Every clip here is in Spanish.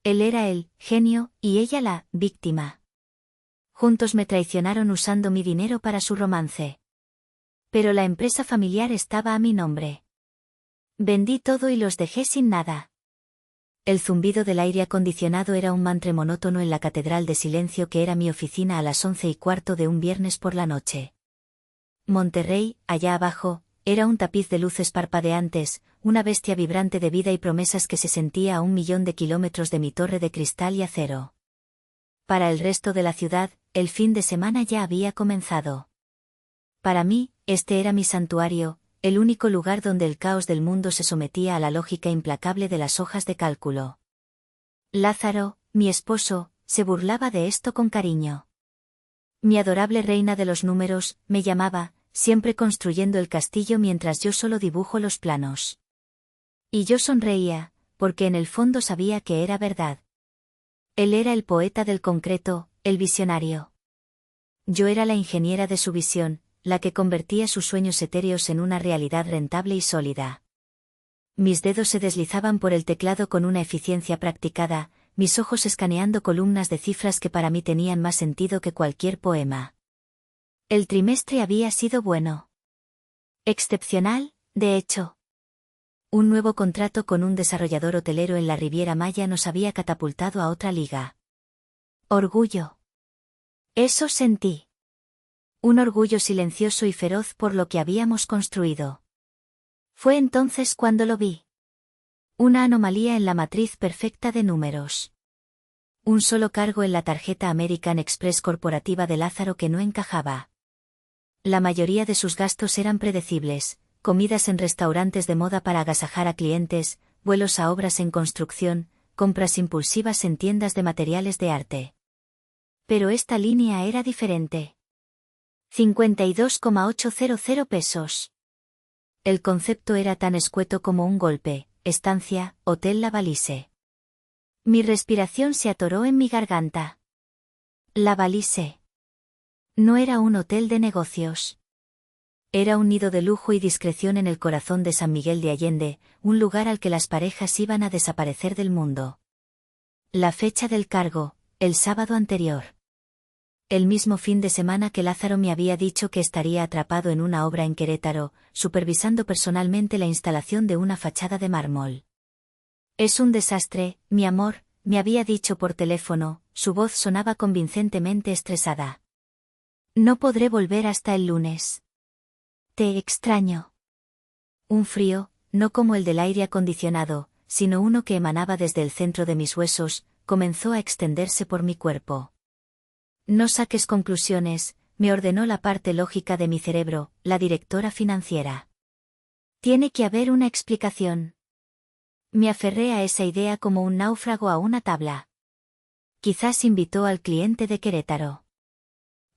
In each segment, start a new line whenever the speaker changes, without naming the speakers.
Él era el genio y ella la víctima. Juntos me traicionaron usando mi dinero para su romance. Pero la empresa familiar estaba a mi nombre. Vendí todo y los dejé sin nada. El zumbido del aire acondicionado era un mantra monótono en la catedral de silencio que era mi oficina a las 11:15 de un viernes por la noche. Monterrey, allá abajo, era un tapiz de luces parpadeantes, una bestia vibrante de vida y promesas que se sentía a 1.000.000 de kilómetros de mi torre de cristal y acero. Para el resto de la ciudad, el fin de semana ya había comenzado. Para mí, este era mi santuario, el único lugar donde el caos del mundo se sometía a la lógica implacable de las hojas de cálculo. Lázaro, mi esposo, se burlaba de esto con cariño. Mi adorable reina de los números, me llamaba, siempre construyendo el castillo mientras yo solo dibujo los planos. Y yo sonreía, porque en el fondo sabía que era verdad. Él era el poeta del concreto, el visionario. Yo era la ingeniera de su visión, la que convertía sus sueños etéreos en una realidad rentable y sólida. Mis dedos se deslizaban por el teclado con una eficiencia practicada, mis ojos escaneando columnas de cifras que para mí tenían más sentido que cualquier poema. El trimestre había sido bueno. Excepcional, de hecho. Un nuevo contrato con un desarrollador hotelero en la Riviera Maya nos había catapultado a otra liga. Orgullo. Eso sentí. Un orgullo silencioso y feroz por lo que habíamos construido. Fue entonces cuando lo vi. Una anomalía en la matriz perfecta de números. Un solo cargo en la tarjeta American Express corporativa de Lázaro que no encajaba. La mayoría de sus gastos eran predecibles, comidas en restaurantes de moda para agasajar a clientes, vuelos a obras en construcción, compras impulsivas en tiendas de materiales de arte. Pero esta línea era diferente. 52,800 pesos. El concepto era tan escueto como un golpe, estancia, Hotel La Valise. Mi respiración se atoró en mi garganta. La Valise. No era un hotel de negocios. Era un nido de lujo y discreción en el corazón de San Miguel de Allende, un lugar al que las parejas iban a desaparecer del mundo. La fecha del cargo, el sábado anterior. El mismo fin de semana que Lázaro me había dicho que estaría atrapado en una obra en Querétaro, supervisando personalmente la instalación de una fachada de mármol. Es un desastre, mi amor, me había dicho por teléfono, su voz sonaba convincentemente estresada. No podré volver hasta el lunes. Te extraño. Un frío, no como el del aire acondicionado, sino uno que emanaba desde el centro de mis huesos, comenzó a extenderse por mi cuerpo. No saques conclusiones, me ordenó la parte lógica de mi cerebro, la directora financiera. Tiene que haber una explicación. Me aferré a esa idea como un náufrago a una tabla. Quizás invitó al cliente de Querétaro.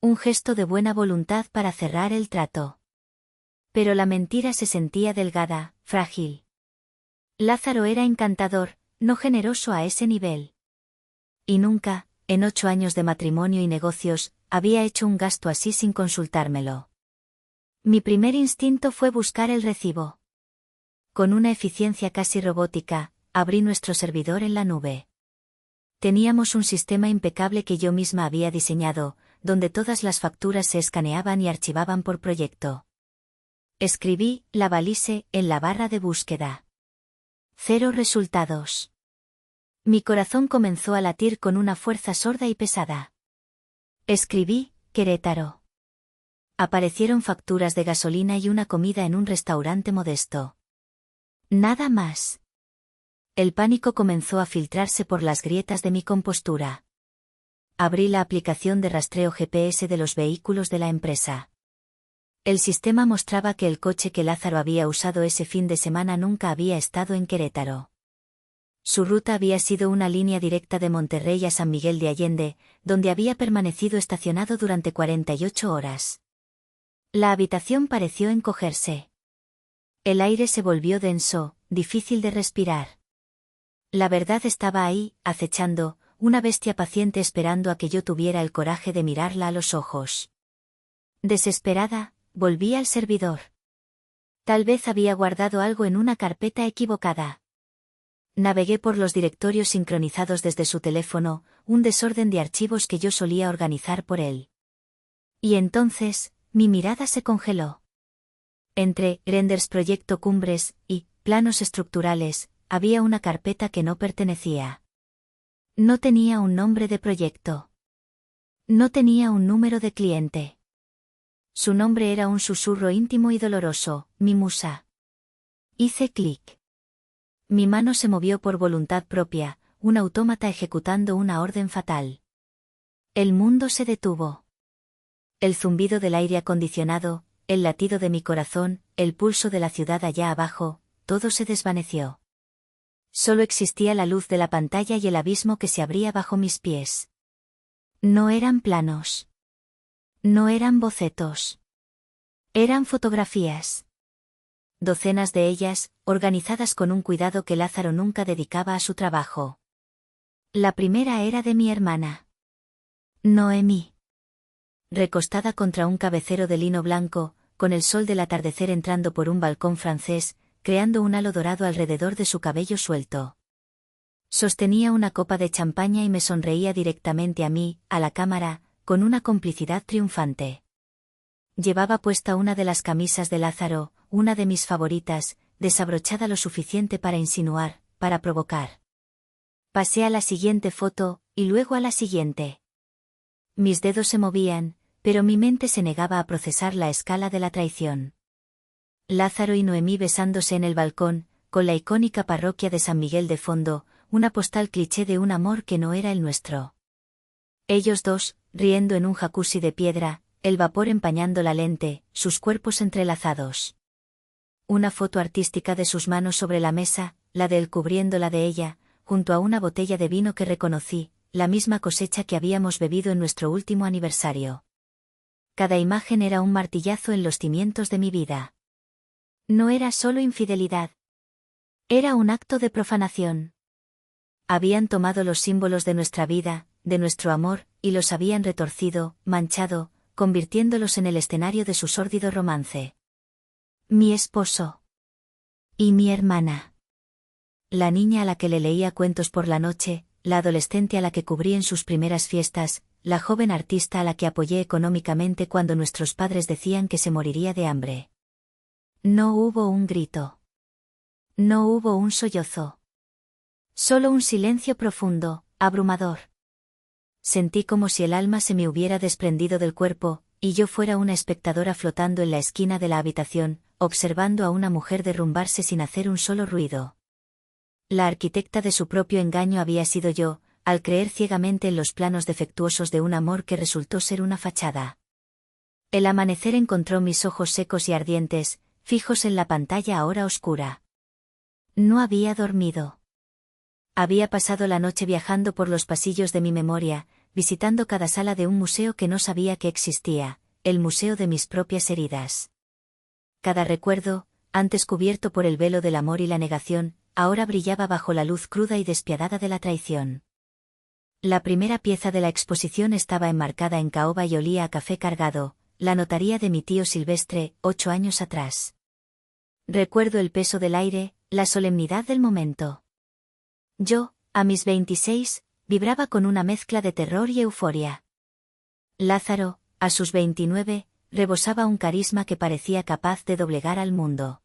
Un gesto de buena voluntad para cerrar el trato. Pero la mentira se sentía delgada, frágil. Lázaro era encantador, no generoso a ese nivel. Y nunca, en 8 años de matrimonio y negocios, había hecho un gasto así sin consultármelo. Mi primer instinto fue buscar el recibo. Con una eficiencia casi robótica, abrí nuestro servidor en la nube. Teníamos un sistema impecable que yo misma había diseñado, donde todas las facturas se escaneaban y archivaban por proyecto. Escribí La Valise en la barra de búsqueda. 0 resultados. Mi corazón comenzó a latir con una fuerza sorda y pesada. Escribí Querétaro. Aparecieron facturas de gasolina y una comida en un restaurante modesto. Nada más. El pánico comenzó a filtrarse por las grietas de mi compostura. Abrí la aplicación de rastreo GPS de los vehículos de la empresa. El sistema mostraba que el coche que Lázaro había usado ese fin de semana nunca había estado en Querétaro. Su ruta había sido una línea directa de Monterrey a San Miguel de Allende, donde había permanecido estacionado durante 48 horas. La habitación pareció encogerse. El aire se volvió denso, difícil de respirar. La verdad estaba ahí, acechando, una bestia paciente esperando a que yo tuviera el coraje de mirarla a los ojos. Desesperada, volví al servidor. Tal vez había guardado algo en una carpeta equivocada. Navegué por los directorios sincronizados desde su teléfono, un desorden de archivos que yo solía organizar por él. Y entonces, mi mirada se congeló. Entre renders proyecto cumbres y planos estructurales, había una carpeta que no pertenecía. No tenía un nombre de proyecto. No tenía un número de cliente. Su nombre era un susurro íntimo y doloroso, mi musa. Hice clic. Mi mano se movió por voluntad propia, un autómata ejecutando una orden fatal. El mundo se detuvo. El zumbido del aire acondicionado, el latido de mi corazón, el pulso de la ciudad allá abajo, todo se desvaneció. Solo existía la luz de la pantalla y el abismo que se abría bajo mis pies. No eran planos. No eran bocetos. Eran fotografías. Docenas de ellas, organizadas con un cuidado que Lázaro nunca dedicaba a su trabajo. La primera era de mi hermana. Noemí. Recostada contra un cabecero de lino blanco, con el sol del atardecer entrando por un balcón francés, creando un halo dorado alrededor de su cabello suelto. Sostenía una copa de champaña y me sonreía directamente a mí, a la cámara, con una complicidad triunfante. Llevaba puesta una de las camisas de Lázaro, una de mis favoritas, desabrochada lo suficiente para insinuar, para provocar. Pasé a la siguiente foto, y luego a la siguiente. Mis dedos se movían, pero mi mente se negaba a procesar la escala de la traición. Lázaro y Noemí besándose en el balcón, con la icónica parroquia de San Miguel de fondo, una postal cliché de un amor que no era el nuestro. Ellos dos, riendo en un jacuzzi de piedra, el vapor empañando la lente, sus cuerpos entrelazados. Una foto artística de sus manos sobre la mesa, la de él cubriendo la de ella, junto a una botella de vino que reconocí, la misma cosecha que habíamos bebido en nuestro último aniversario. Cada imagen era un martillazo en los cimientos de mi vida. No era solo infidelidad. Era un acto de profanación. Habían tomado los símbolos de nuestra vida, de nuestro amor, y los habían retorcido, manchado, convirtiéndolos en el escenario de su sórdido romance. Mi esposo. Y mi hermana. La niña a la que le leía cuentos por la noche, la adolescente a la que cubrí en sus primeras fiestas, la joven artista a la que apoyé económicamente cuando nuestros padres decían que se moriría de hambre. No hubo un grito. No hubo un sollozo. Solo un silencio profundo, abrumador. Sentí como si el alma se me hubiera desprendido del cuerpo, y yo fuera una espectadora flotando en la esquina de la habitación, observando a una mujer derrumbarse sin hacer un solo ruido. La arquitecta de su propio engaño había sido yo, al creer ciegamente en los planos defectuosos de un amor que resultó ser una fachada. El amanecer encontró mis ojos secos y ardientes, fijos en la pantalla ahora oscura. No había dormido. Había pasado la noche viajando por los pasillos de mi memoria, visitando cada sala de un museo que no sabía que existía, el museo de mis propias heridas. Cada recuerdo, antes cubierto por el velo del amor y la negación, ahora brillaba bajo la luz cruda y despiadada de la traición. La primera pieza de la exposición estaba enmarcada en caoba y olía a café cargado, la notaría de mi tío Silvestre, 8 años atrás. Recuerdo el peso del aire, la solemnidad del momento. Yo, a mis 26, vibraba con una mezcla de terror y euforia. Lázaro, a sus 29, rebosaba un carisma que parecía capaz de doblegar al mundo.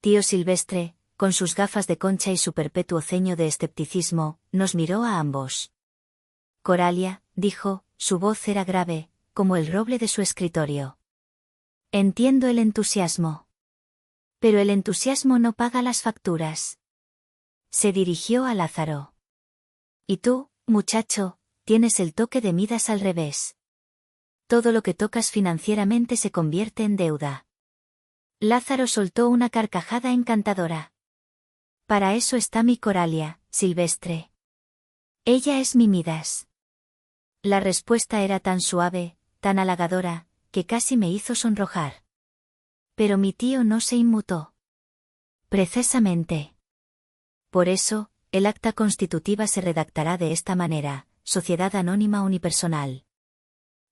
Tío Silvestre, con sus gafas de concha y su perpetuo ceño de escepticismo, nos miró a ambos. Coralia, dijo, su voz era grave, como el roble de su escritorio. Entiendo el entusiasmo. Pero el entusiasmo no paga las facturas. Se dirigió a Lázaro. Y tú, muchacho, tienes el toque de Midas al revés. Todo lo que tocas financieramente se convierte en deuda. Lázaro soltó una carcajada encantadora. Para eso está mi Coralia, Silvestre. Ella es mi Midas. La respuesta era tan suave, tan halagadora, que casi me hizo sonrojar. Pero mi tío no se inmutó. Precisamente. Por eso, el acta constitutiva se redactará de esta manera: Sociedad Anónima Unipersonal.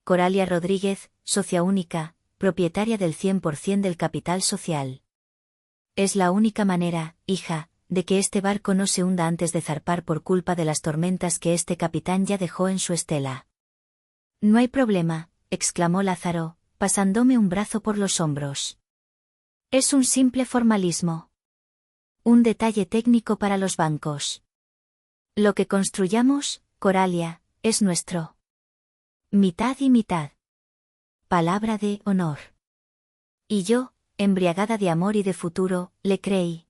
Coralia Rodríguez, socia única, propietaria del 100% del capital social. Es la única manera, hija, de que este barco no se hunda antes de zarpar por culpa de las tormentas que este capitán ya dejó en su estela. No hay problema, exclamó Lázaro, pasándome un brazo por los hombros. Es un simple formalismo. Un detalle técnico para los bancos. Lo que construyamos, Coralia, es nuestro. Mitad y mitad. Palabra de honor. Y yo, embriagada de amor y de futuro, le creí.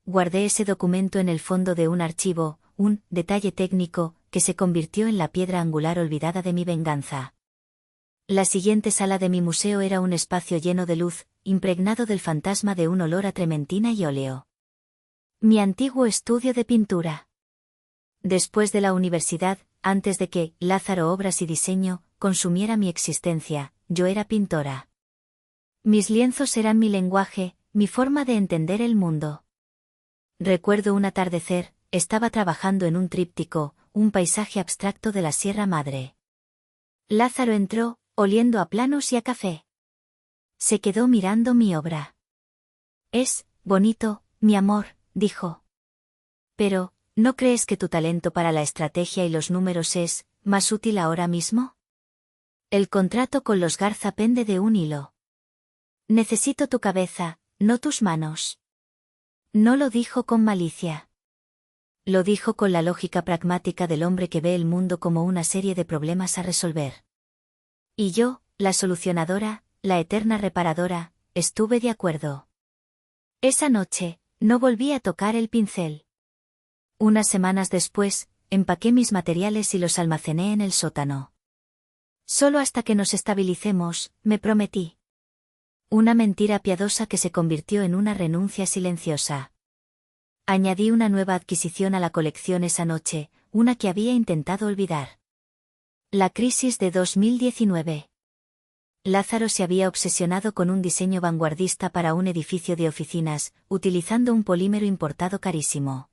Guardé ese documento en el fondo de un archivo, un detalle técnico, que se convirtió en la piedra angular olvidada de mi venganza. La siguiente sala de mi museo era un espacio lleno de luz, impregnado del fantasma de un olor a trementina y óleo. Mi antiguo estudio de pintura. Después de la universidad, antes de que Lázaro Obras y Diseño consumiera mi existencia, yo era pintora. Mis lienzos eran mi lenguaje, mi forma de entender el mundo. Recuerdo un atardecer, estaba trabajando en un tríptico, un paisaje abstracto de la Sierra Madre. Lázaro entró, oliendo a planos y a café. Se quedó mirando mi obra. Es bonito, mi amor, dijo. Pero, ¿no crees que tu talento para la estrategia y los números es más útil ahora mismo? El contrato con los Garza pende de un hilo. Necesito tu cabeza, no tus manos. No lo dijo con malicia. Lo dijo con la lógica pragmática del hombre que ve el mundo como una serie de problemas a resolver. Y yo, la solucionadora, la eterna reparadora, estuve de acuerdo. Esa noche, no volví a tocar el pincel. Unas semanas después, empaqué mis materiales y los almacené en el sótano. Solo hasta que nos estabilicemos, me prometí. Una mentira piadosa que se convirtió en una renuncia silenciosa. Añadí una nueva adquisición a la colección esa noche, una que había intentado olvidar. La crisis de 2019. Lázaro se había obsesionado con un diseño vanguardista para un edificio de oficinas, utilizando un polímero importado carísimo.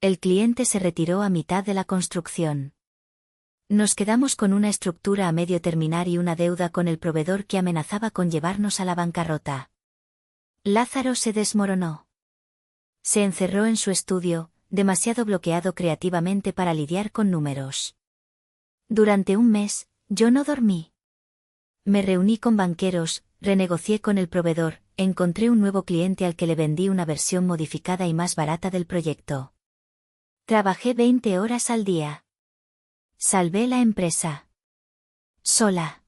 El cliente se retiró a mitad de la construcción. Nos quedamos con una estructura a medio terminar y una deuda con el proveedor que amenazaba con llevarnos a la bancarrota. Lázaro se desmoronó. Se encerró en su estudio, demasiado bloqueado creativamente para lidiar con números. Durante un mes, yo no dormí. Me reuní con banqueros, renegocié con el proveedor, encontré un nuevo cliente al que le vendí una versión modificada y más barata del proyecto. Trabajé 20 horas al día. Salvé la empresa. Sola.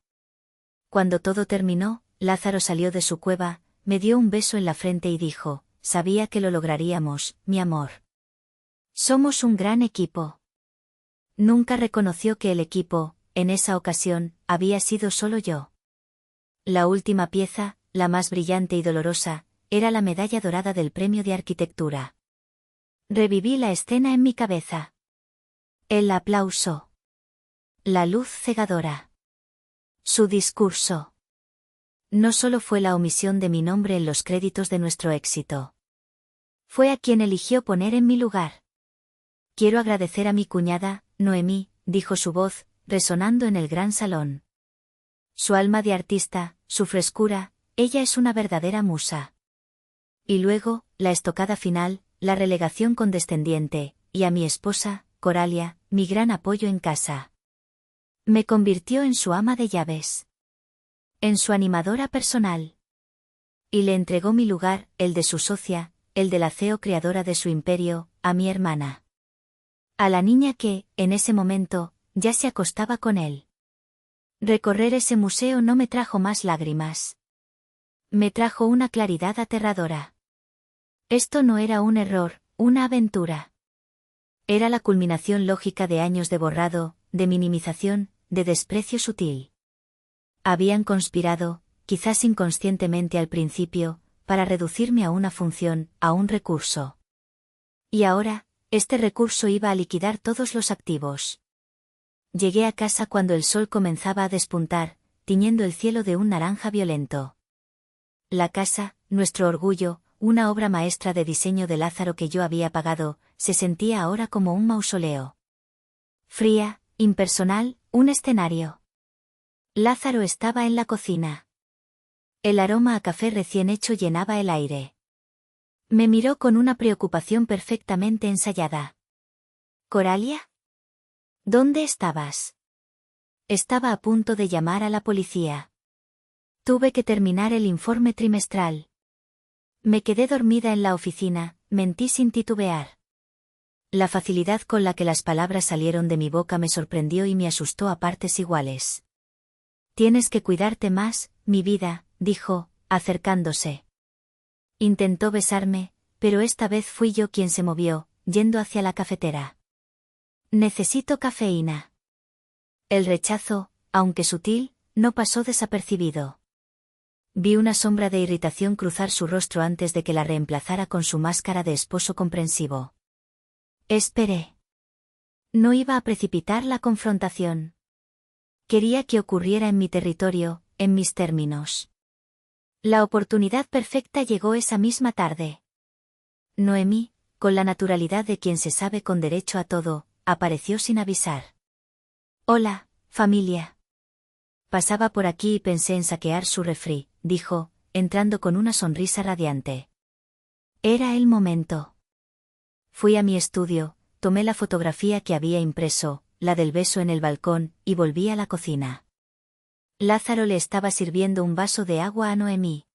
Cuando todo terminó, Lázaro salió de su cueva, me dio un beso en la frente y dijo, sabía que lo lograríamos, mi amor. Somos un gran equipo. Nunca reconoció que el equipo, en esa ocasión, había sido solo yo. La última pieza, la más brillante y dolorosa, era la medalla dorada del premio de arquitectura. Reviví la escena en mi cabeza. El aplauso. La luz cegadora. Su discurso. No solo fue la omisión de mi nombre en los créditos de nuestro éxito. Fue a quien eligió poner en mi lugar. Quiero agradecer a mi cuñada, Noemí, dijo su voz, resonando en el gran salón. Su alma de artista, su frescura, ella es una verdadera musa. Y luego, la estocada final, la relegación condescendiente, y a mi esposa, Coralia, mi gran apoyo en casa. Me convirtió en su ama de llaves. En su animadora personal. Y le entregó mi lugar, el de su socia, el de la CEO creadora de su imperio, a mi hermana. A la niña que, en ese momento, ya se acostaba con él. Recorrer ese museo no me trajo más lágrimas. Me trajo una claridad aterradora. Esto no era un error, una aventura. Era la culminación lógica de años de borrado, de minimización, de desprecio sutil. Habían conspirado, quizás inconscientemente al principio, para reducirme a una función, a un recurso. Y ahora, este recurso iba a liquidar todos los activos. Llegué a casa cuando el sol comenzaba a despuntar, tiñendo el cielo de un naranja violento. La casa, nuestro orgullo, una obra maestra de diseño de Lázaro que yo había pagado, se sentía ahora como un mausoleo. Fría, impersonal, un escenario. Lázaro estaba en la cocina. El aroma a café recién hecho llenaba el aire. Me miró con una preocupación perfectamente ensayada. ¿Coralia? ¿Dónde estabas? Estaba a punto de llamar a la policía. Tuve que terminar el informe trimestral. Me quedé dormida en la oficina, mentí sin titubear. La facilidad con la que las palabras salieron de mi boca me sorprendió y me asustó a partes iguales. Tienes que cuidarte más, mi vida, dijo, acercándose. Intentó besarme, pero esta vez fui yo quien se movió, yendo hacia la cafetera. Necesito cafeína. El rechazo, aunque sutil, no pasó desapercibido. Vi una sombra de irritación cruzar su rostro antes de que la reemplazara con su máscara de esposo comprensivo. Esperé. No iba a precipitar la confrontación. Quería que ocurriera en mi territorio, en mis términos. La oportunidad perfecta llegó esa misma tarde. Noemí, con la naturalidad de quien se sabe con derecho a todo, apareció sin avisar. Hola, familia. Pasaba por aquí y pensé en saquear su refri, dijo, entrando con una sonrisa radiante. Era el momento. Fui a mi estudio, tomé la fotografía que había impreso, la del beso en el balcón, y volví a la cocina. Lázaro le estaba sirviendo un vaso de agua a Noemí.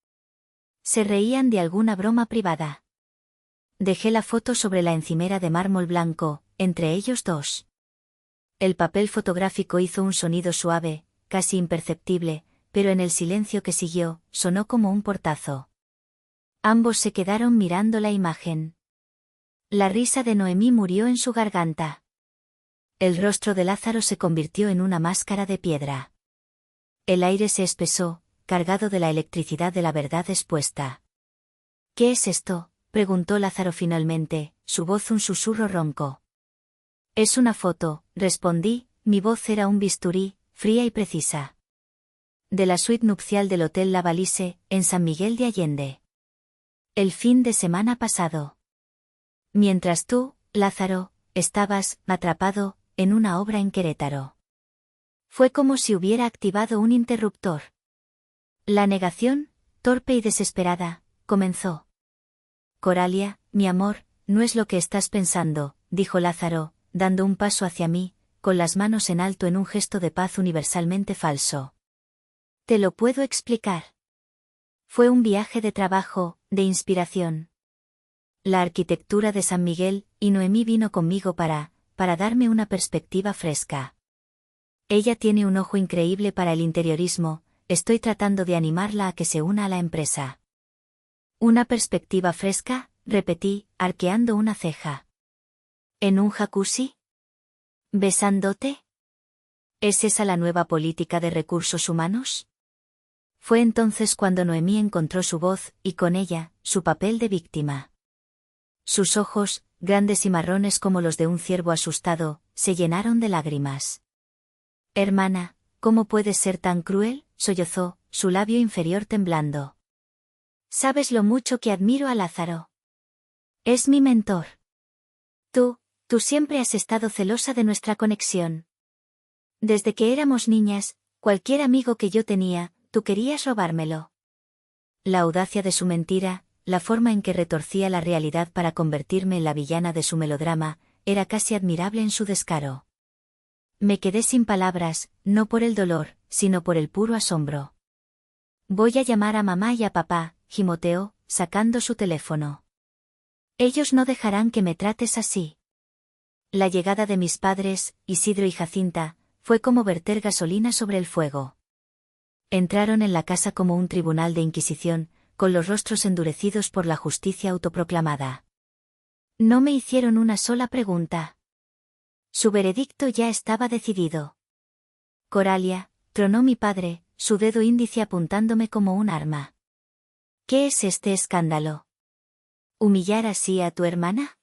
Se reían de alguna broma privada. Dejé la foto sobre la encimera de mármol blanco, entre ellos dos. El papel fotográfico hizo un sonido suave, casi imperceptible, pero en el silencio que siguió, sonó como un portazo. Ambos se quedaron mirando la imagen. La risa de Noemí murió en su garganta. El rostro de Lázaro se convirtió en una máscara de piedra. El aire se espesó, cargado de la electricidad de la verdad expuesta. ¿Qué es esto?, preguntó Lázaro finalmente, su voz un susurro ronco. Es una foto, respondí, mi voz era un bisturí, fría y precisa. De la suite nupcial del Hotel La Valise, en San Miguel de Allende. El fin de semana pasado. Mientras tú, Lázaro, estabas, atrapado, en una obra en Querétaro. Fue como si hubiera activado un interruptor. La negación, torpe y desesperada, comenzó. Coralia, mi amor, no es lo que estás pensando, dijo Lázaro, dando un paso hacia mí, con las manos en alto en un gesto de paz universalmente falso. Te lo puedo explicar. Fue un viaje de trabajo, de inspiración. La arquitectura de San Miguel, y Noemí vino conmigo para darme una perspectiva fresca. Ella tiene un ojo increíble para el interiorismo, estoy tratando de animarla a que se una a la empresa. ¿Una perspectiva fresca?, repetí, arqueando una ceja. ¿En un jacuzzi? ¿Besándote? ¿Es esa la nueva política de recursos humanos? Fue entonces cuando Noemí encontró su voz, y con ella, su papel de víctima. Sus ojos, grandes y marrones como los de un ciervo asustado, se llenaron de lágrimas. Hermana, ¿cómo puedes ser tan cruel?, sollozó, su labio inferior temblando. Sabes lo mucho que admiro a Lázaro. Es mi mentor. Tú siempre has estado celosa de nuestra conexión. Desde que éramos niñas, cualquier amigo que yo tenía, tú querías robármelo. La audacia de su mentira, la forma en que retorcía la realidad para convertirme en la villana de su melodrama, era casi admirable en su descaro. Me quedé sin palabras, no por el dolor, sino por el puro asombro. Voy a llamar a mamá y a papá, gimoteó, sacando su teléfono. Ellos no dejarán que me trates así. La llegada de mis padres, Isidro y Jacinta, fue como verter gasolina sobre el fuego. Entraron en la casa como un tribunal de inquisición, con los rostros endurecidos por la justicia autoproclamada. No me hicieron una sola pregunta. Su veredicto ya estaba decidido. Coralia, tronó mi padre, su dedo índice apuntándome como un arma. ¿Qué es este escándalo? ¿Humillar así a tu hermana?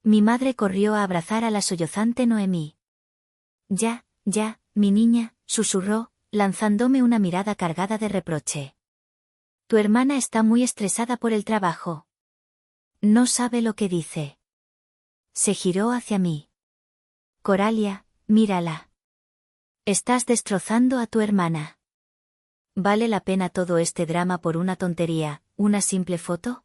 Mi madre corrió a abrazar a la sollozante Noemí. Ya, mi niña, susurró, lanzándome una mirada cargada de reproche. Tu hermana está muy estresada por el trabajo. No sabe lo que dice. Se giró hacia mí. Coralia, mírala. Estás destrozando a tu hermana. ¿Vale la pena todo este drama por una tontería, una simple foto?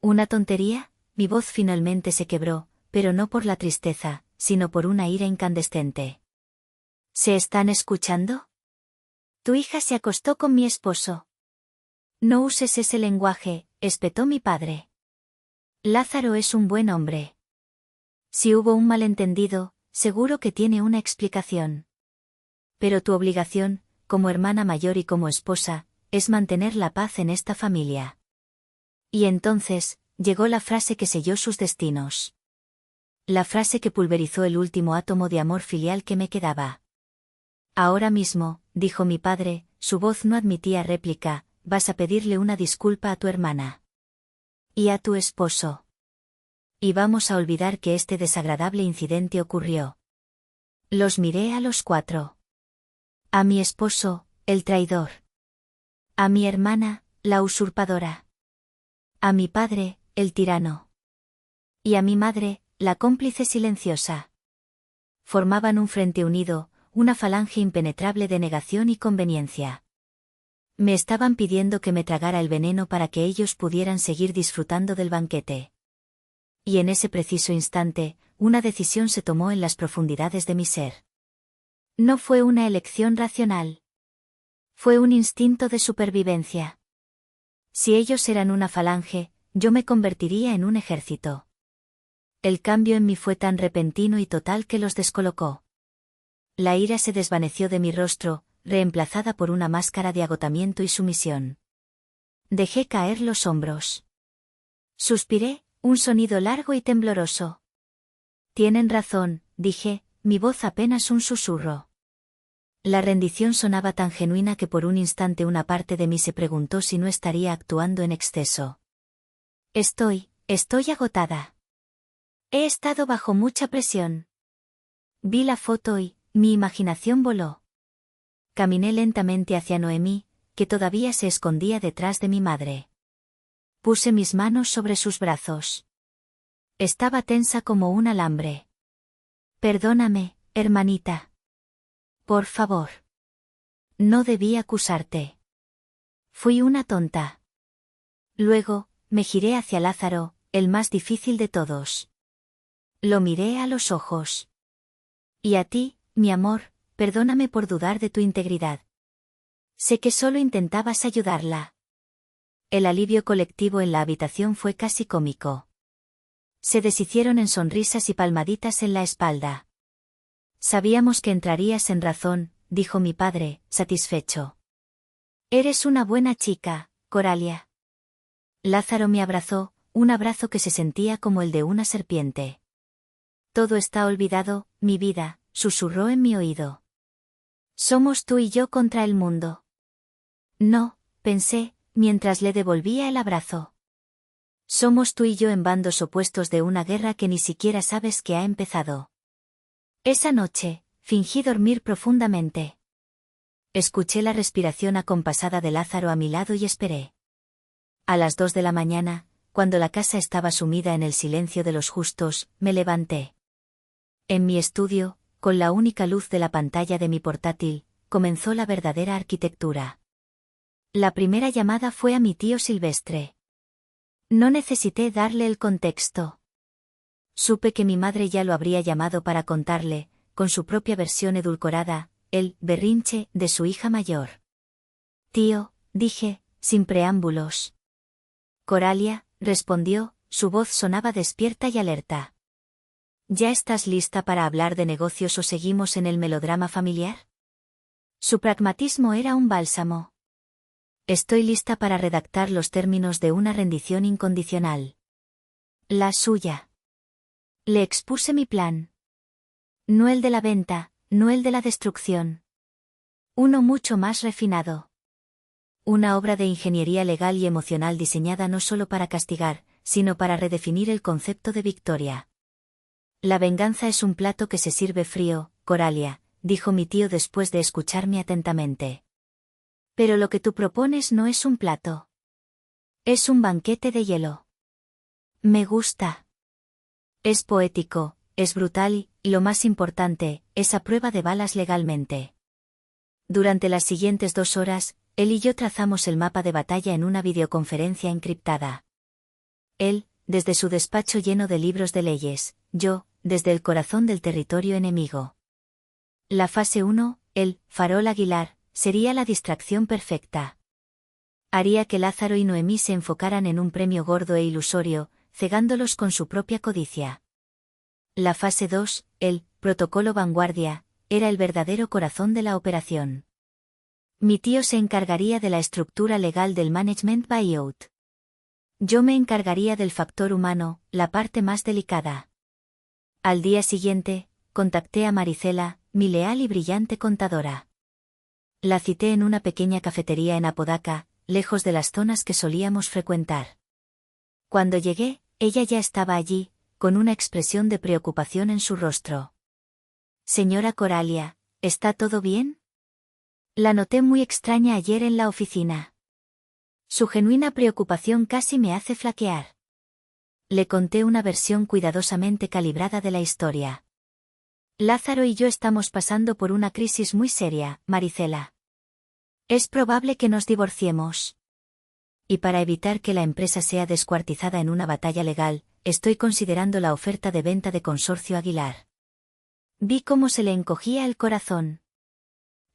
¿Una tontería? Mi voz finalmente se quebró, pero no por la tristeza, sino por una ira incandescente. ¿Se están escuchando? Tu hija se acostó con mi esposo. No uses ese lenguaje, espetó mi padre. Lázaro es un buen hombre. Si hubo un malentendido, seguro que tiene una explicación. Pero tu obligación, como hermana mayor y como esposa, es mantener la paz en esta familia. Y entonces, llegó la frase que selló sus destinos. La frase que pulverizó el último átomo de amor filial que me quedaba. Ahora mismo, dijo mi padre, su voz no admitía réplica, vas a pedirle una disculpa a tu hermana. Y a tu esposo. Y vamos a olvidar que este desagradable incidente ocurrió. Los miré a los cuatro. A mi esposo, el traidor. A mi hermana, la usurpadora. A mi padre, el tirano. Y a mi madre, la cómplice silenciosa. Formaban un frente unido, una falange impenetrable de negación y conveniencia. Me estaban pidiendo que me tragara el veneno para que ellos pudieran seguir disfrutando del banquete. Y en ese preciso instante, una decisión se tomó en las profundidades de mi ser. No fue una elección racional. Fue un instinto de supervivencia. Si ellos eran una falange, yo me convertiría en un ejército. El cambio en mí fue tan repentino y total que los descolocó. La ira se desvaneció de mi rostro, reemplazada por una máscara de agotamiento y sumisión. Dejé caer los hombros. Suspiré, un sonido largo y tembloroso. Tienen razón, dije, mi voz apenas un susurro. La rendición sonaba tan genuina que por un instante una parte de mí se preguntó si no estaría actuando en exceso. Estoy agotada. He estado bajo mucha presión. Vi la foto y, mi imaginación voló. Caminé lentamente hacia Noemí, que todavía se escondía detrás de mi madre. Puse mis manos sobre sus brazos. Estaba tensa como un alambre. Perdóname, hermanita. Por favor. No debí acusarte. Fui una tonta. Luego, me giré hacia Lázaro, el más difícil de todos. Lo miré a los ojos. Y a ti, mi amor, perdóname por dudar de tu integridad. Sé que solo intentabas ayudarla. El alivio colectivo en la habitación fue casi cómico. Se deshicieron en sonrisas y palmaditas en la espalda. Sabíamos que entrarías en razón, dijo mi padre, satisfecho. Eres una buena chica, Coralia. Lázaro me abrazó, un abrazo que se sentía como el de una serpiente. Todo está olvidado, mi vida, susurró en mi oído. Somos tú y yo contra el mundo. No, pensé, mientras le devolvía el abrazo. Somos tú y yo en bandos opuestos de una guerra que ni siquiera sabes que ha empezado. Esa noche, fingí dormir profundamente. Escuché la respiración acompasada de Lázaro a mi lado y esperé. A las 2 de la mañana, cuando la casa estaba sumida en el silencio de los justos, me levanté. En mi estudio, con la única luz de la pantalla de mi portátil, comenzó la verdadera arquitectura. La primera llamada fue a mi tío Silvestre. No necesité darle el contexto. Supe que mi madre ya lo habría llamado para contarle, con su propia versión edulcorada, el berrinche de su hija mayor. Tío, dije, sin preámbulos. Coralia, respondió, su voz sonaba despierta y alerta. ¿Ya estás lista para hablar de negocios o seguimos en el melodrama familiar? Su pragmatismo era un bálsamo. Estoy lista para redactar los términos de una rendición incondicional. La suya. Le expuse mi plan. No el de la venta, no el de la destrucción. Uno mucho más refinado. Una obra de ingeniería legal y emocional diseñada no solo para castigar, sino para redefinir el concepto de victoria. La venganza es un plato que se sirve frío, Coralia, dijo mi tío después de escucharme atentamente. Pero lo que tú propones no es un plato. Es un banquete de hielo. Me gusta. Es poético, es brutal y, lo más importante, es a prueba de balas legalmente. Durante las siguientes 2 horas, él y yo trazamos el mapa de batalla en una videoconferencia encriptada. Él, desde su despacho lleno de libros de leyes, yo, desde el corazón del territorio enemigo. La fase 1, el farol Aguilar, sería la distracción perfecta. Haría que Lázaro y Noemí se enfocaran en un premio gordo e ilusorio, cegándolos con su propia codicia. La fase 2, el protocolo Vanguardia, era el verdadero corazón de la operación. Mi tío se encargaría de la estructura legal del management buyout. Yo me encargaría del factor humano, la parte más delicada. Al día siguiente, contacté a Maricela, mi leal y brillante contadora. La cité en una pequeña cafetería en Apodaca, lejos de las zonas que solíamos frecuentar. Cuando llegué, ella ya estaba allí, con una expresión de preocupación en su rostro. Señora Coralia, ¿está todo bien? La noté muy extraña ayer en la oficina. Su genuina preocupación casi me hace flaquear. Le conté una versión cuidadosamente calibrada de la historia. Lázaro y yo estamos pasando por una crisis muy seria, Maricela. Es probable que nos divorciemos. Y para evitar que la empresa sea descuartizada en una batalla legal, estoy considerando la oferta de venta de Consorcio Aguilar. Vi cómo se le encogía el corazón.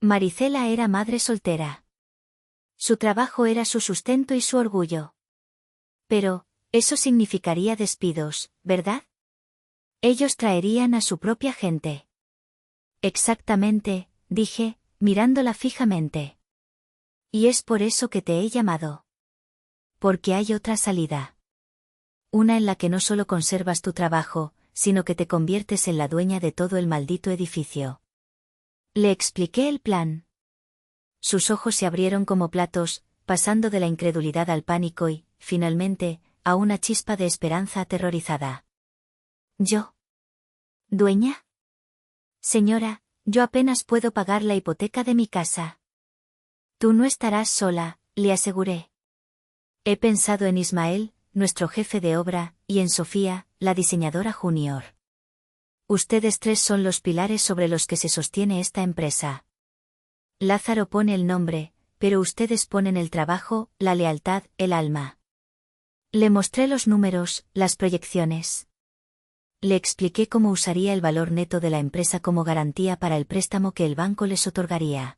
Maricela era madre soltera. Su trabajo era su sustento y su orgullo. Pero, eso significaría despidos, ¿verdad? Ellos traerían a su propia gente. Exactamente, dije, mirándola fijamente. Y es por eso que te he llamado. Porque hay otra salida. Una en la que no solo conservas tu trabajo, sino que te conviertes en la dueña de todo el maldito edificio. Le expliqué el plan. Sus ojos se abrieron como platos, pasando de la incredulidad al pánico y, finalmente, a una chispa de esperanza aterrorizada. ¿Yo? ¿Dueña? Señora, yo apenas puedo pagar la hipoteca de mi casa. Tú no estarás sola, le aseguré. He pensado en Ismael, nuestro jefe de obra, y en Sofía, la diseñadora junior. Ustedes tres son los pilares sobre los que se sostiene esta empresa. Lázaro pone el nombre, pero ustedes ponen el trabajo, la lealtad, el alma. Le mostré los números, las proyecciones. Le expliqué cómo usaría el valor neto de la empresa como garantía para el préstamo que el banco les otorgaría.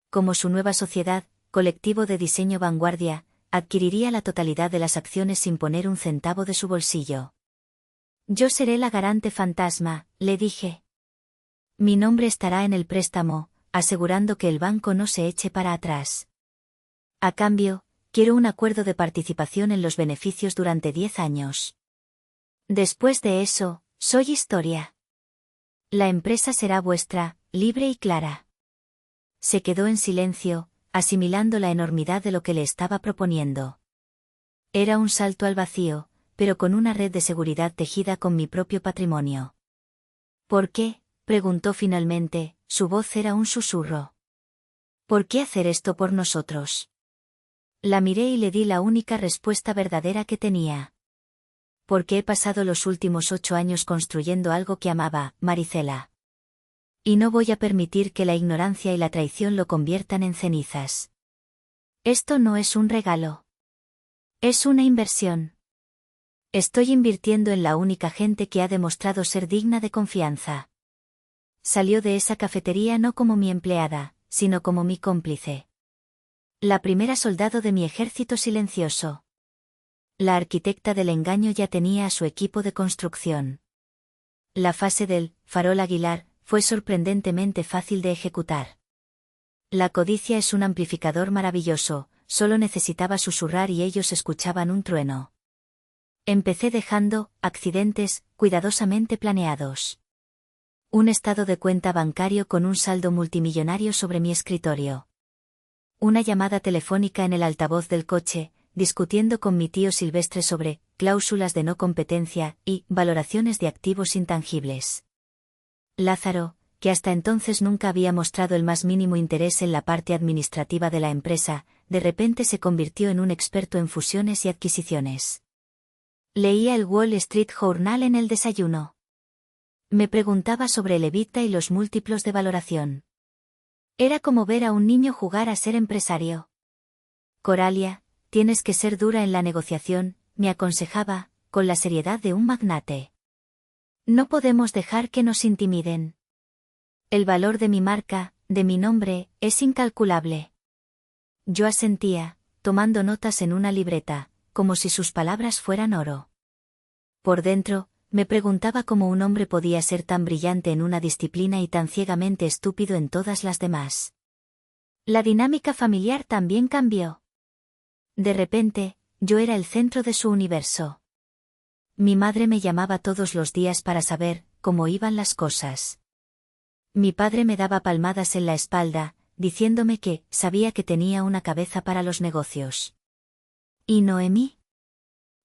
Como su nueva sociedad, Colectivo de Diseño Vanguardia, adquiriría la totalidad de las acciones sin poner un centavo de su bolsillo. Yo seré la garante fantasma, le dije. Mi nombre estará en el préstamo, asegurando que el banco no se eche para atrás. A cambio, quiero un acuerdo de participación en los beneficios durante 10 años. Después de eso, soy historia. La empresa será vuestra, libre y clara. Se quedó en silencio, asimilando la enormidad de lo que le estaba proponiendo. Era un salto al vacío, pero con una red de seguridad tejida con mi propio patrimonio. ¿Por qué?, preguntó finalmente, su voz era un susurro. ¿Por qué hacer esto por nosotros? La miré y le di la única respuesta verdadera que tenía. Porque he pasado los últimos 8 años construyendo algo que amaba, Maricela. Y no voy a permitir que la ignorancia y la traición lo conviertan en cenizas. Esto no es un regalo. Es una inversión. Estoy invirtiendo en la única gente que ha demostrado ser digna de confianza. Salió de esa cafetería no como mi empleada, sino como mi cómplice. La primera soldado de mi ejército silencioso. La arquitecta del engaño ya tenía a su equipo de construcción. La fase del farol Aguilar fue sorprendentemente fácil de ejecutar. La codicia es un amplificador maravilloso, solo necesitaba susurrar y ellos escuchaban un trueno. Empecé dejando accidentes cuidadosamente planeados. Un estado de cuenta bancario con un saldo multimillonario sobre mi escritorio. Una llamada telefónica en el altavoz del coche, discutiendo con mi tío Silvestre sobre cláusulas de no competencia y valoraciones de activos intangibles. Lázaro, que hasta entonces nunca había mostrado el más mínimo interés en la parte administrativa de la empresa, de repente se convirtió en un experto en fusiones y adquisiciones. Leía el Wall Street Journal en el desayuno. Me preguntaba sobre el EBITDA y los múltiplos de valoración. Era como ver a un niño jugar a ser empresario. Coralia, tienes que ser dura en la negociación, me aconsejaba, con la seriedad de un magnate. No podemos dejar que nos intimiden. El valor de mi marca, de mi nombre, es incalculable. Yo asentía, tomando notas en una libreta, como si sus palabras fueran oro. Por dentro, me preguntaba cómo un hombre podía ser tan brillante en una disciplina y tan ciegamente estúpido en todas las demás. La dinámica familiar también cambió. De repente, yo era el centro de su universo. Mi madre me llamaba todos los días para saber cómo iban las cosas. Mi padre me daba palmadas en la espalda, diciéndome que sabía que tenía una cabeza para los negocios. ¿Y Noemí?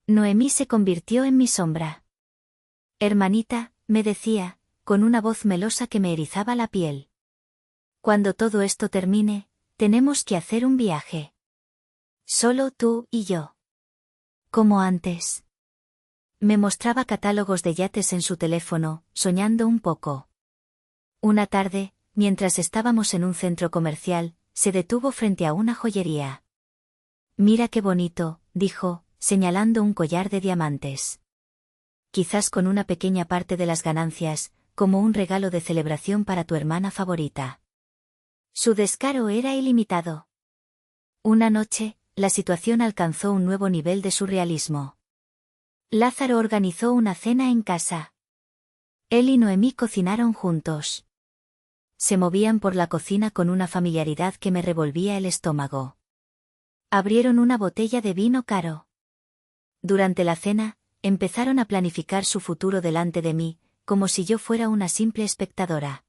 Noemí se convirtió en mi sombra. Hermanita, me decía, con una voz melosa que me erizaba la piel. Cuando todo esto termine, tenemos que hacer un viaje. Solo tú y yo. Como antes. Me mostraba catálogos de yates en su teléfono, soñando un poco. Una tarde, mientras estábamos en un centro comercial, se detuvo frente a una joyería. Mira qué bonito, dijo, señalando un collar de diamantes. Quizás con una pequeña parte de las ganancias, como un regalo de celebración para tu hermana favorita. Su descaro era ilimitado. Una noche, la situación alcanzó un nuevo nivel de surrealismo. Lázaro organizó una cena en casa. Él y Noemí cocinaron juntos. Se movían por la cocina con una familiaridad que me revolvía el estómago. Abrieron una botella de vino caro. Durante la cena, empezaron a planificar su futuro delante de mí, como si yo fuera una simple espectadora.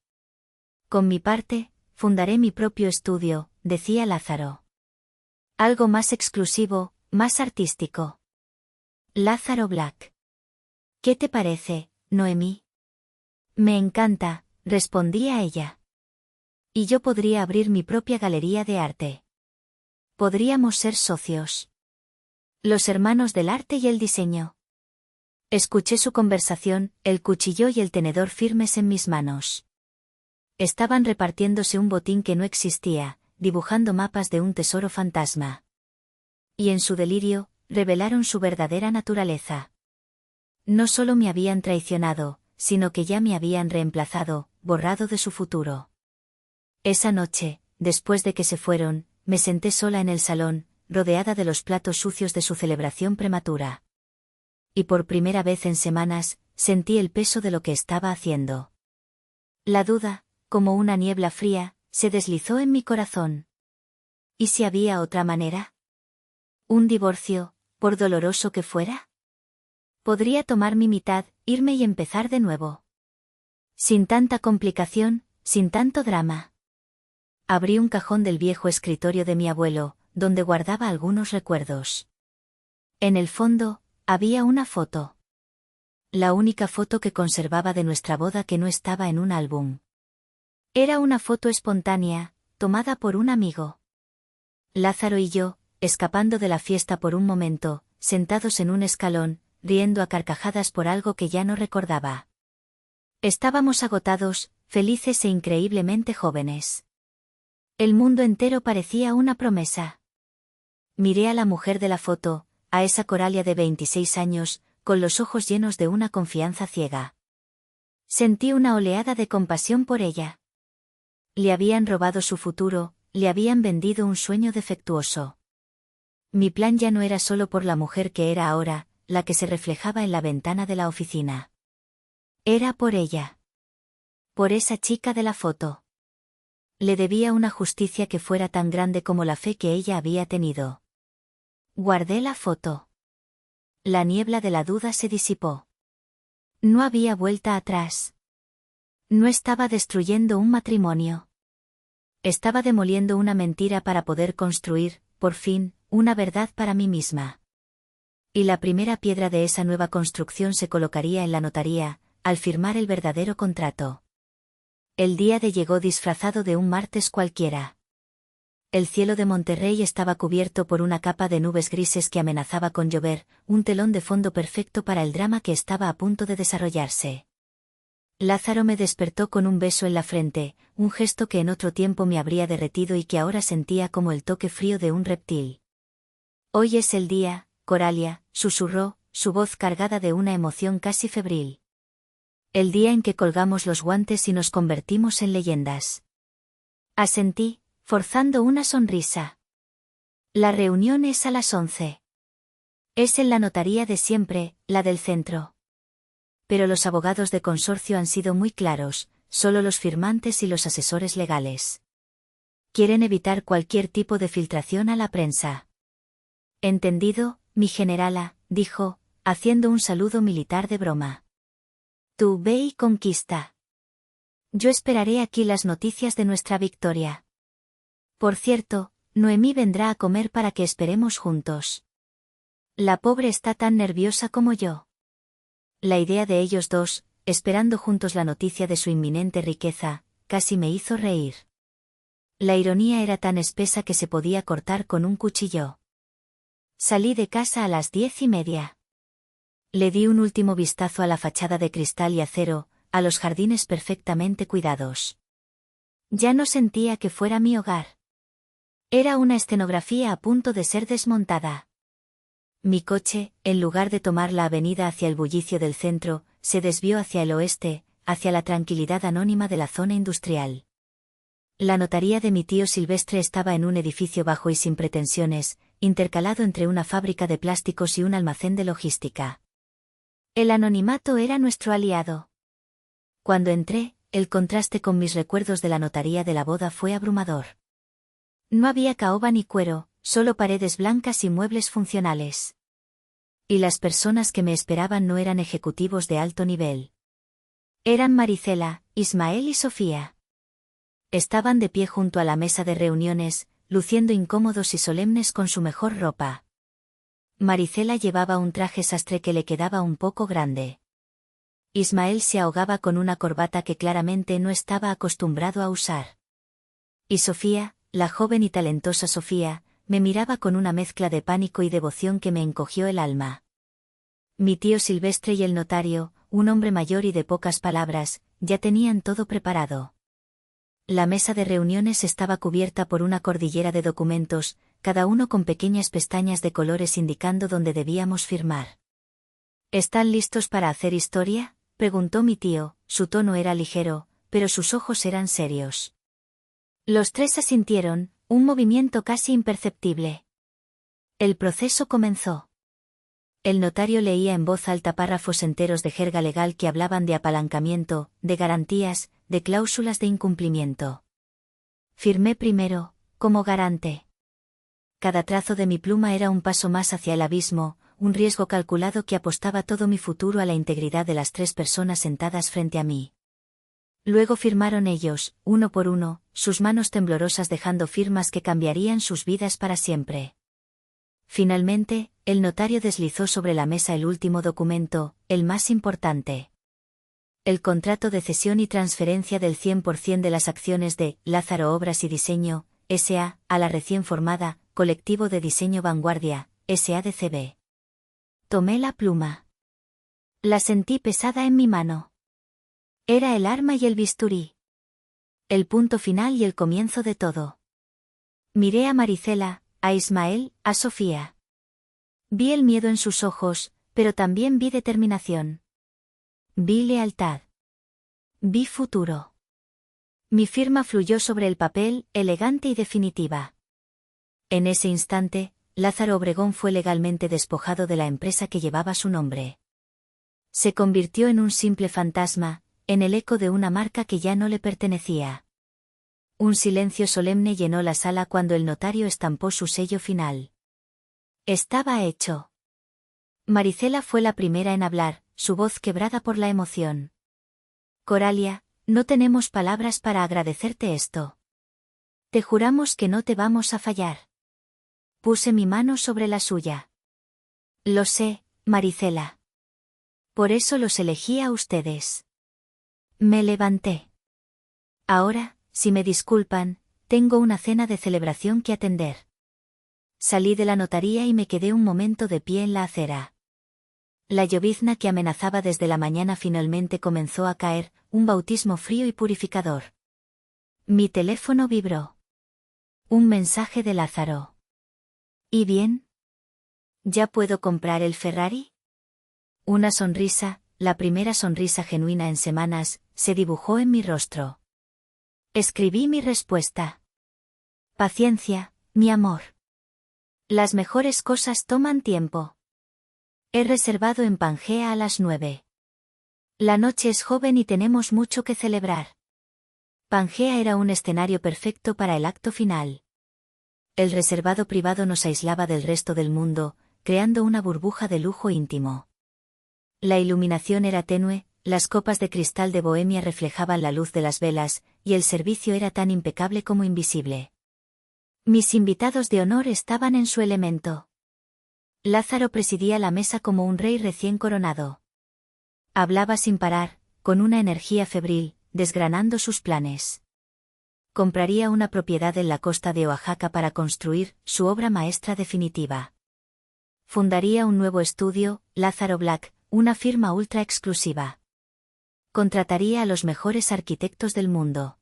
Con mi parte, fundaré mi propio estudio, decía Lázaro. Algo más exclusivo, más artístico. Lázaro Black. ¿Qué te parece, Noemí? Me encanta, respondía ella. Y yo podría abrir mi propia galería de arte. Podríamos ser socios. Los hermanos del arte y el diseño. Escuché su conversación, el cuchillo y el tenedor firmes en mis manos. Estaban repartiéndose un botín que no existía, dibujando mapas de un tesoro fantasma. Y en su delirio, revelaron su verdadera naturaleza. No solo me habían traicionado, sino que ya me habían reemplazado, borrado de su futuro. Esa noche, después de que se fueron, me senté sola en el salón, rodeada de los platos sucios de su celebración prematura. Y por primera vez en semanas, sentí el peso de lo que estaba haciendo. La duda, como una niebla fría, se deslizó en mi corazón. ¿Y si había otra manera? ¿Un divorcio, por doloroso que fuera? Podría tomar mi mitad, irme y empezar de nuevo. Sin tanta complicación, sin tanto drama. Abrí un cajón del viejo escritorio de mi abuelo, donde guardaba algunos recuerdos. En el fondo, había una foto. La única foto que conservaba de nuestra boda que no estaba en un álbum. Era una foto espontánea, tomada por un amigo. Lázaro y yo, escapando de la fiesta por un momento, sentados en un escalón, riendo a carcajadas por algo que ya no recordaba. Estábamos agotados, felices e increíblemente jóvenes. El mundo entero parecía una promesa. Miré a la mujer de la foto, a esa Coralia de 26 años, con los ojos llenos de una confianza ciega. Sentí una oleada de compasión por ella. Le habían robado su futuro, le habían vendido un sueño defectuoso. Mi plan ya no era solo por la mujer que era ahora, la que se reflejaba en la ventana de la oficina. Era por ella. Por esa chica de la foto. Le debía una justicia que fuera tan grande como la fe que ella había tenido. Guardé la foto. La niebla de la duda se disipó. No había vuelta atrás. No estaba destruyendo un matrimonio. Estaba demoliendo una mentira para poder construir, por fin, una verdad para mí misma. Y la primera piedra de esa nueva construcción se colocaría en la notaría, al firmar el verdadero contrato. El día de llegó disfrazado de un martes cualquiera. El cielo de Monterrey estaba cubierto por una capa de nubes grises que amenazaba con llover, un telón de fondo perfecto para el drama que estaba a punto de desarrollarse. Lázaro me despertó con un beso en la frente, un gesto que en otro tiempo me habría derretido y que ahora sentía como el toque frío de un reptil. Hoy es el día, Coralia, susurró, su voz cargada de una emoción casi febril. El día en que colgamos los guantes y nos convertimos en leyendas. Asentí, forzando una sonrisa. La reunión es a las 11. Es en la notaría de siempre, la del centro. Pero los abogados de consorcio han sido muy claros, solo los firmantes y los asesores legales. Quieren evitar cualquier tipo de filtración a la prensa. Entendido, mi generala, dijo, haciendo un saludo militar de broma. Tú ve y conquista. Yo esperaré aquí las noticias de nuestra victoria. Por cierto, Noemí vendrá a comer para que esperemos juntos. La pobre está tan nerviosa como yo. La idea de ellos dos, esperando juntos la noticia de su inminente riqueza, casi me hizo reír. La ironía era tan espesa que se podía cortar con un cuchillo. Salí de casa a las 10:30. Le di un último vistazo a la fachada de cristal y acero, a los jardines perfectamente cuidados. Ya no sentía que fuera mi hogar. Era una escenografía a punto de ser desmontada. Mi coche, en lugar de tomar la avenida hacia el bullicio del centro, se desvió hacia el oeste, hacia la tranquilidad anónima de la zona industrial. La notaría de mi tío Silvestre estaba en un edificio bajo y sin pretensiones, intercalado entre una fábrica de plásticos y un almacén de logística. El anonimato era nuestro aliado. Cuando entré, el contraste con mis recuerdos de la notaría de la boda fue abrumador. No había caoba ni cuero, solo paredes blancas y muebles funcionales. Y las personas que me esperaban no eran ejecutivos de alto nivel. Eran Maricela, Ismael y Sofía. Estaban de pie junto a la mesa de reuniones, luciendo incómodos y solemnes con su mejor ropa. Maricela llevaba un traje sastre que le quedaba un poco grande. Ismael se ahogaba con una corbata que claramente no estaba acostumbrado a usar. Y Sofía, la joven y talentosa Sofía, me miraba con una mezcla de pánico y devoción que me encogió el alma. Mi tío Silvestre y el notario, un hombre mayor y de pocas palabras, ya tenían todo preparado. La mesa de reuniones estaba cubierta por una cordillera de documentos, cada uno con pequeñas pestañas de colores indicando dónde debíamos firmar. ¿Están listos para hacer historia?, preguntó mi tío, su tono era ligero, pero sus ojos eran serios. Los tres asintieron, un movimiento casi imperceptible. El proceso comenzó. El notario leía en voz alta párrafos enteros de jerga legal que hablaban de apalancamiento, de garantías, de cláusulas de incumplimiento. Firmé primero, como garante. Cada trazo de mi pluma era un paso más hacia el abismo, un riesgo calculado que apostaba todo mi futuro a la integridad de las tres personas sentadas frente a mí. Luego firmaron ellos, uno por uno, sus manos temblorosas dejando firmas que cambiarían sus vidas para siempre. Finalmente, el notario deslizó sobre la mesa el último documento, el más importante. El contrato de cesión y transferencia del 100% de las acciones de Lázaro Obras y Diseño, S.A., a la recién formada Colectivo de Diseño Vanguardia, S.A.D.C.B. Tomé la pluma. La sentí pesada en mi mano. Era el arma y el bisturí. El punto final y el comienzo de todo. Miré a Maricela, a Ismael, a Sofía. Vi el miedo en sus ojos, pero también vi determinación. Vi lealtad. Vi futuro. Mi firma fluyó sobre el papel, elegante y definitiva. En ese instante, Lázaro Obregón fue legalmente despojado de la empresa que llevaba su nombre. Se convirtió en un simple fantasma, en el eco de una marca que ya no le pertenecía. Un silencio solemne llenó la sala cuando el notario estampó su sello final. Estaba hecho. Maricela fue la primera en hablar, su voz quebrada por la emoción. Coralia, no tenemos palabras para agradecerte esto. Te juramos que no te vamos a fallar. Puse mi mano sobre la suya. Lo sé, Maricela. Por eso los elegí a ustedes. Me levanté. Ahora, si me disculpan, tengo una cena de celebración que atender. Salí de la notaría y me quedé un momento de pie en la acera. La llovizna que amenazaba desde la mañana finalmente comenzó a caer, un bautismo frío y purificador. Mi teléfono vibró. Un mensaje de Lázaro. ¿Y bien? ¿Ya puedo comprar el Ferrari? Una sonrisa, la primera sonrisa genuina en semanas, se dibujó en mi rostro. Escribí mi respuesta. Paciencia, mi amor. Las mejores cosas toman tiempo. He reservado en Pangea a las 9. La noche es joven y tenemos mucho que celebrar. Pangea era un escenario perfecto para el acto final. El reservado privado nos aislaba del resto del mundo, creando una burbuja de lujo íntimo. La iluminación era tenue, las copas de cristal de Bohemia reflejaban la luz de las velas, y el servicio era tan impecable como invisible. Mis invitados de honor estaban en su elemento. Lázaro presidía la mesa como un rey recién coronado. Hablaba sin parar, con una energía febril, desgranando sus planes. Compraría una propiedad en la costa de Oaxaca para construir su obra maestra definitiva. Fundaría un nuevo estudio, Lázaro Black, una firma ultra exclusiva. Contrataría a los mejores arquitectos del mundo.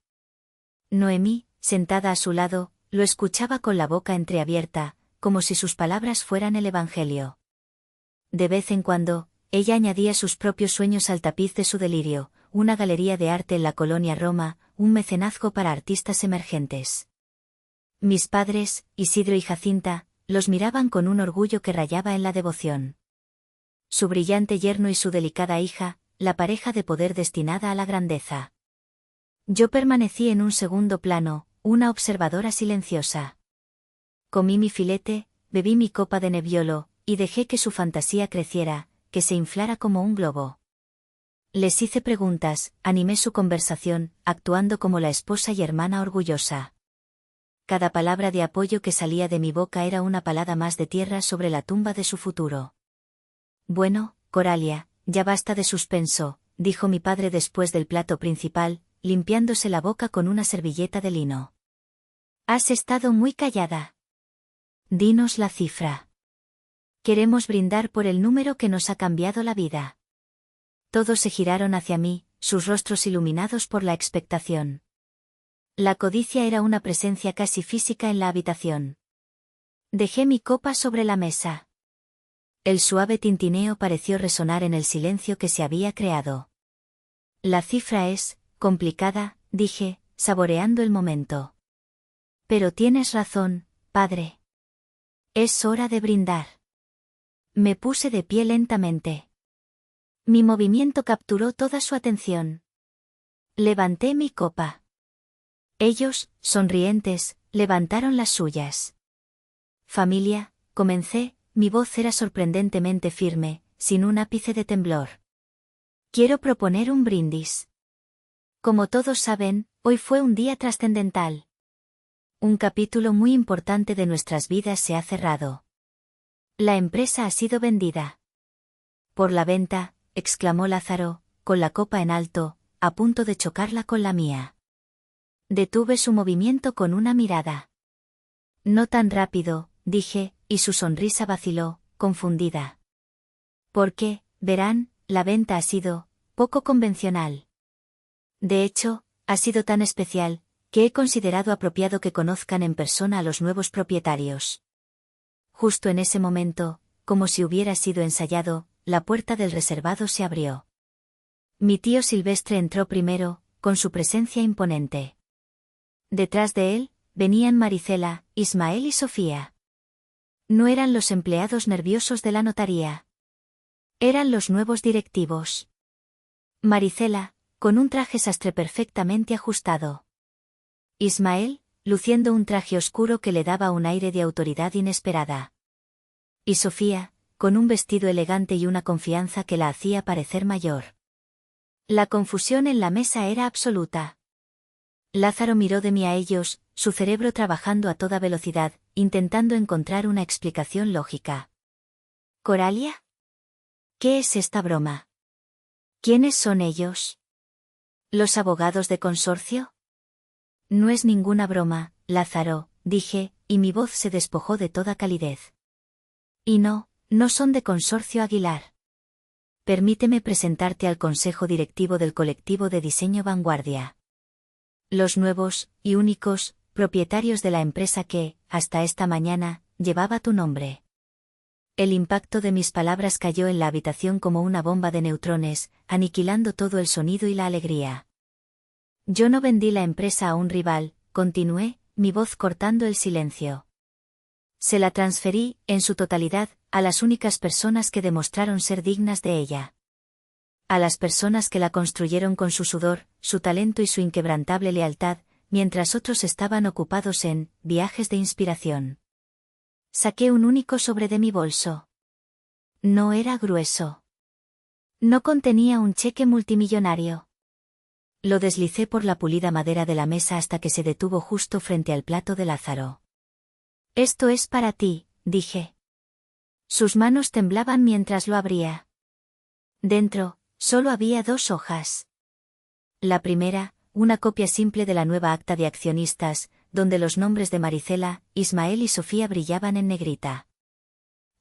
Noemí, sentada a su lado, lo escuchaba con la boca entreabierta, como si sus palabras fueran el Evangelio. De vez en cuando, ella añadía sus propios sueños al tapiz de su delirio, una galería de arte en la colonia Roma, un mecenazgo para artistas emergentes. Mis padres, Isidro y Jacinta, los miraban con un orgullo que rayaba en la devoción. Su brillante yerno y su delicada hija, la pareja de poder destinada a la grandeza. Yo permanecí en un segundo plano, una observadora silenciosa. Comí mi filete, bebí mi copa de Nebbiolo, y dejé que su fantasía creciera, que se inflara como un globo. Les hice preguntas, animé su conversación, actuando como la esposa y hermana orgullosa. Cada palabra de apoyo que salía de mi boca era una palada más de tierra sobre la tumba de su futuro. Bueno, Coralia, ya basta de suspenso, dijo mi padre después del plato principal, limpiándose la boca con una servilleta de lino. Has estado muy callada. Dinos la cifra. Queremos brindar por el número que nos ha cambiado la vida. Todos se giraron hacia mí, sus rostros iluminados por la expectación. La codicia era una presencia casi física en la habitación. Dejé mi copa sobre la mesa. El suave tintineo pareció resonar en el silencio que se había creado. La cifra es complicada, dije, saboreando el momento. Pero tienes razón, padre. Es hora de brindar. Me puse de pie lentamente. Mi movimiento capturó toda su atención. Levanté mi copa. Ellos, sonrientes, levantaron las suyas. Familia, comencé, mi voz era sorprendentemente firme, sin un ápice de temblor. Quiero proponer un brindis. Como todos saben, hoy fue un día trascendental. Un capítulo muy importante de nuestras vidas se ha cerrado. La empresa ha sido vendida. Por la venta, exclamó Lázaro, con la copa en alto, a punto de chocarla con la mía. Detuve su movimiento con una mirada. No tan rápido, dije, y su sonrisa vaciló, confundida. Porque, verán, la venta ha sido poco convencional. De hecho, ha sido tan especial, que he considerado apropiado que conozcan en persona a los nuevos propietarios. Justo en ese momento, como si hubiera sido ensayado, la puerta del reservado se abrió. Mi tío Silvestre entró primero, con su presencia imponente. Detrás de él, venían Maricela, Ismael y Sofía. No eran los empleados nerviosos de la notaría. Eran los nuevos directivos. Maricela, con un traje sastre perfectamente ajustado. Ismael, luciendo un traje oscuro que le daba un aire de autoridad inesperada. Y Sofía, con un vestido elegante y una confianza que la hacía parecer mayor. La confusión en la mesa era absoluta. Lázaro miró de mí a ellos, su cerebro trabajando a toda velocidad, intentando encontrar una explicación lógica. ¿Coralia? ¿Qué es esta broma? ¿Quiénes son ellos? ¿Los abogados de consorcio? No es ninguna broma, Lázaro, dije, y mi voz se despojó de toda calidez. Y no son de Consorcio Aguilar. Permíteme presentarte al consejo directivo del colectivo de diseño Vanguardia. Los nuevos, y únicos, propietarios de la empresa que, hasta esta mañana, llevaba tu nombre. El impacto de mis palabras cayó en la habitación como una bomba de neutrones, aniquilando todo el sonido y la alegría. Yo no vendí la empresa a un rival, continué, mi voz cortando el silencio. Se la transferí, en su totalidad, a las únicas personas que demostraron ser dignas de ella. A las personas que la construyeron con su sudor, su talento y su inquebrantable lealtad, mientras otros estaban ocupados en viajes de inspiración. Saqué un único sobre de mi bolso. No era grueso. No contenía un cheque multimillonario. Lo deslicé por la pulida madera de la mesa hasta que se detuvo justo frente al plato de Lázaro. Esto es para ti, dije. Sus manos temblaban mientras lo abría. Dentro, solo había 2 hojas. La primera, una copia simple de la nueva acta de accionistas, donde los nombres de Maricela, Ismael y Sofía brillaban en negrita.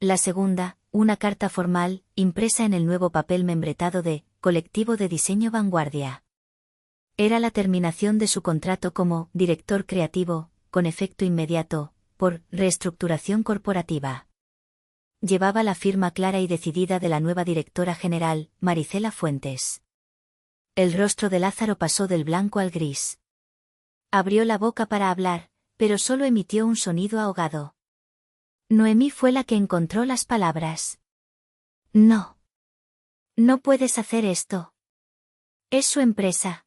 La segunda, una carta formal, impresa en el nuevo papel membretado de Colectivo de Diseño Vanguardia. Era la terminación de su contrato como director creativo, con efecto inmediato, por reestructuración corporativa. Llevaba la firma clara y decidida de la nueva directora general, Maricela Fuentes. El rostro de Lázaro pasó del blanco al gris. Abrió la boca para hablar, pero solo emitió un sonido ahogado. Noemí fue la que encontró las palabras. No. No puedes hacer esto. Es su empresa.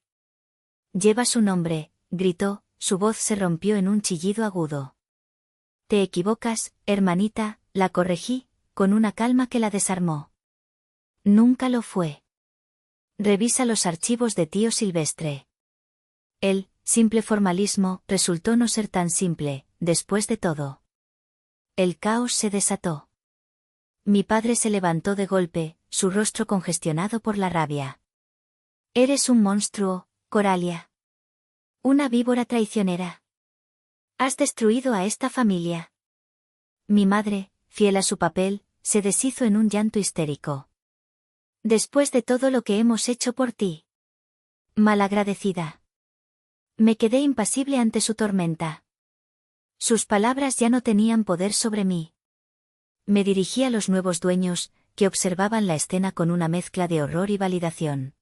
Lleva su nombre, gritó, su voz se rompió en un chillido agudo. Te equivocas, hermanita, la corregí, con una calma que la desarmó. Nunca lo fue. Revisa los archivos de tío Silvestre. El simple formalismo resultó no ser tan simple, después de todo. El caos se desató. Mi padre se levantó de golpe, su rostro congestionado por la rabia. Eres un monstruo, Coralia. Una víbora traicionera. Has destruido a esta familia. Mi madre, fiel a su papel, se deshizo en un llanto histérico. Después de todo lo que hemos hecho por ti. Malagradecida. Me quedé impasible ante su tormenta. Sus palabras ya no tenían poder sobre mí. Me dirigí a los nuevos dueños, que observaban la escena con una mezcla de horror y validación.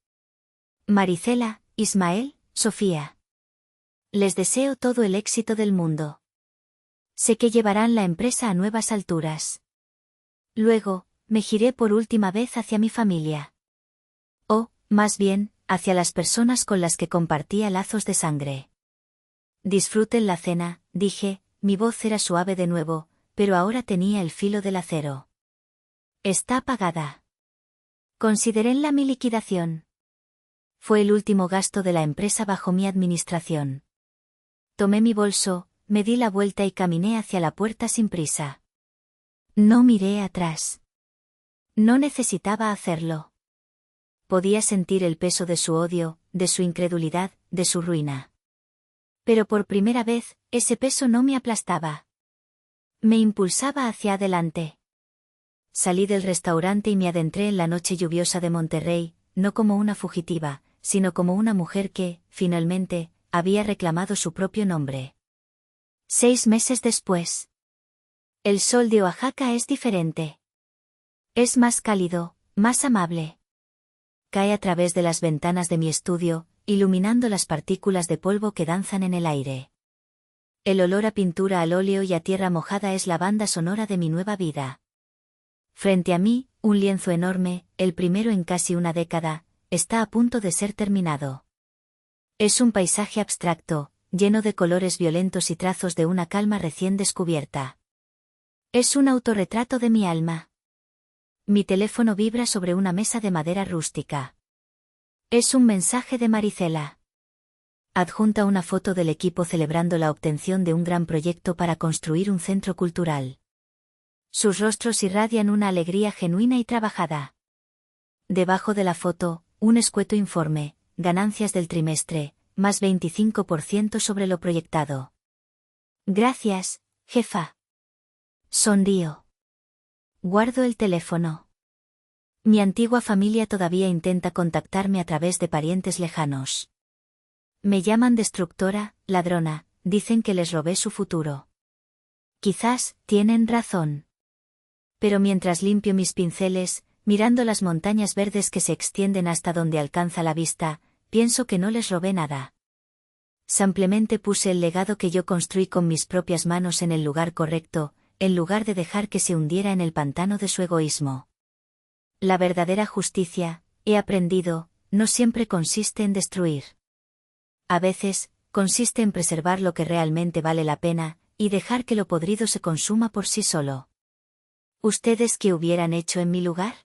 Maricela, Ismael, Sofía. Les deseo todo el éxito del mundo. Sé que llevarán la empresa a nuevas alturas. Luego, me giré por última vez hacia mi familia. O, más bien, hacia las personas con las que compartía lazos de sangre. Disfruten la cena, dije, mi voz era suave de nuevo, pero ahora tenía el filo del acero. Está pagada. Considérenla mi liquidación. Fue el último gasto de la empresa bajo mi administración. Tomé mi bolso, me di la vuelta y caminé hacia la puerta sin prisa. No miré atrás. No necesitaba hacerlo. Podía sentir el peso de su odio, de su incredulidad, de su ruina. Pero por primera vez, ese peso no me aplastaba. Me impulsaba hacia adelante. Salí del restaurante y me adentré en la noche lluviosa de Monterrey, no como una fugitiva, sino como una mujer que, finalmente, había reclamado su propio nombre. 6 meses después. El sol de Oaxaca es diferente. Es más cálido, más amable. Cae a través de las ventanas de mi estudio, iluminando las partículas de polvo que danzan en el aire. El olor a pintura al óleo y a tierra mojada es la banda sonora de mi nueva vida. Frente a mí, un lienzo enorme, el primero en casi una década, está a punto de ser terminado. Es un paisaje abstracto, lleno de colores violentos y trazos de una calma recién descubierta. Es un autorretrato de mi alma. Mi teléfono vibra sobre una mesa de madera rústica. Es un mensaje de Maricela. Adjunta una foto del equipo celebrando la obtención de un gran proyecto para construir un centro cultural. Sus rostros irradian una alegría genuina y trabajada. Debajo de la foto, un escueto informe, ganancias del trimestre, más 25% sobre lo proyectado. Gracias, jefa. Sonrío. Guardo el teléfono. Mi antigua familia todavía intenta contactarme a través de parientes lejanos. Me llaman destructora, ladrona, dicen que les robé su futuro. Quizás, tienen razón. Pero mientras limpio mis pinceles, mirando las montañas verdes que se extienden hasta donde alcanza la vista, pienso que no les robé nada. Simplemente puse el legado que yo construí con mis propias manos en el lugar correcto, en lugar de dejar que se hundiera en el pantano de su egoísmo. La verdadera justicia, he aprendido, no siempre consiste en destruir. A veces, consiste en preservar lo que realmente vale la pena, y dejar que lo podrido se consuma por sí solo. ¿Ustedes qué hubieran hecho en mi lugar?